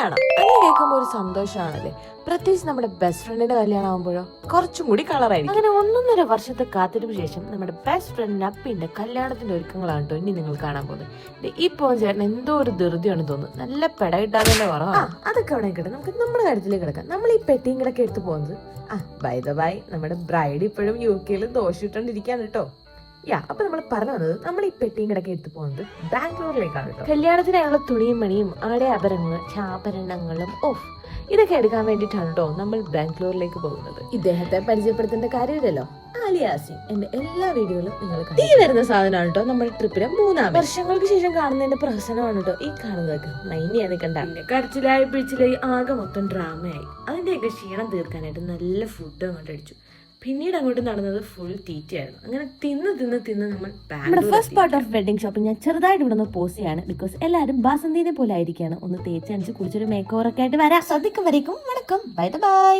കല്യാണം അങ്ങനെ കേൾക്കുമ്പോൾ ഒരു സന്തോഷമാണല്ലേ. പ്രത്യേകിച്ച് നമ്മുടെ ബെസ്റ്റ് ഫ്രണ്ടിന്റെ കല്യാണം ആകുമ്പോഴോ കുറച്ചും കൂടി കളറായിരിക്കും. അങ്ങനെ 1.5 വർഷത്തെ കാത്തിരിപ്പ് ശേഷം നമ്മുടെ ബെസ്റ്റ് ഫ്രണ്ട് നപ്പിന്റെ കല്യാണത്തിന്റെ ഒരുക്കങ്ങളാണ് കേട്ടോ ഇനി നിങ്ങൾ കാണാൻ പോകുന്നത്. ഈ പോകുന്ന ചേട്ടൻ എന്തോ ഒരു ധൃതിയാണ് തോന്നുന്നു. നല്ല പെടകിട്ടാതെ കുറവാണ്. അതൊക്കെ അവിടെ കിട്ടും. നമുക്ക് നമ്മുടെ കാര്യത്തിലേക്ക് കിടക്കാം. നമ്മൾ ഈ പെട്ടിയും കിടക്കെ എടുത്ത് പോകുന്നത് ബൈ ദ ബൈ നമ്മുടെ ബ്രൈഡ് ഇപ്പോഴും UK ദോശ ഇട്ടോണ്ടിരിക്കാണ് കേട്ടോ. അപ്പൊ നമ്മൾ പറഞ്ഞു വന്നത് നമ്മൾ ഈ പെട്ടിയും കിടക്കെ എടുത്ത് പോകുന്നത് ബാംഗ്ലൂരിലേക്കാണ് കേട്ടോ. കല്യാണത്തിനായുള്ള തുണിയും മണിയും ആഭരണങ്ങളും ഇതൊക്കെ എടുക്കാൻ വേണ്ടിയിട്ടാണ് കേട്ടോ നമ്മൾ ബാംഗ്ലൂരിലേക്ക് പോകുന്നത്. ഇദ്ദേഹത്തെ പരിചയപ്പെടുത്തേണ്ട കാര്യമില്ലല്ലോ. ആലിയാസിൻ എന്റെ എല്ലാ വീഡിയോയിലും നിങ്ങൾ ഈ വരുന്ന സാധനമാണ് കേട്ടോ നമ്മുടെ ട്രിപ്പിലെ 3 വർഷങ്ങൾക്ക് ശേഷം കാണുന്നതിന്റെ പ്രഹസനമാണ് കേട്ടോ ഈ കാണുന്നതൊക്കെ. മൈനിയാണ് കണ്ട കരച്ചിലായി പിടിച്ചിലായി ആകെ മൊത്തം ഡ്രാമയായി. അതിന്റെയൊക്കെ ക്ഷീണം തീർക്കാനായിട്ട് നല്ല ഫുഡ് അങ്ങോട്ട് അടിച്ചു. പിന്നീട് അങ്ങോട്ട് നടന്നത് ഫുൾ തീറ്റയായിരുന്നു. അങ്ങനെ തിന്ന് നമ്മൾ നമ്മുടെ first part of wedding shop ഞാൻ ചെറുതായിട്ട് ഇവിടെ നിന്ന് പോസ്റ്റ് ചെയ്യാണ്. ബിക്കോസ് എല്ലാവരും ബാസന്തിനെ പോലെ ആയിരിക്കാണ്. ഒന്ന് തേച്ചടിച്ച് കുളിച്ചൊരു മേക്കോവർ ഒക്കെ ആയിട്ട് വരാം. ശ്രദ്ധിക്കും വരേക്കും വണക്കം. Bye bye.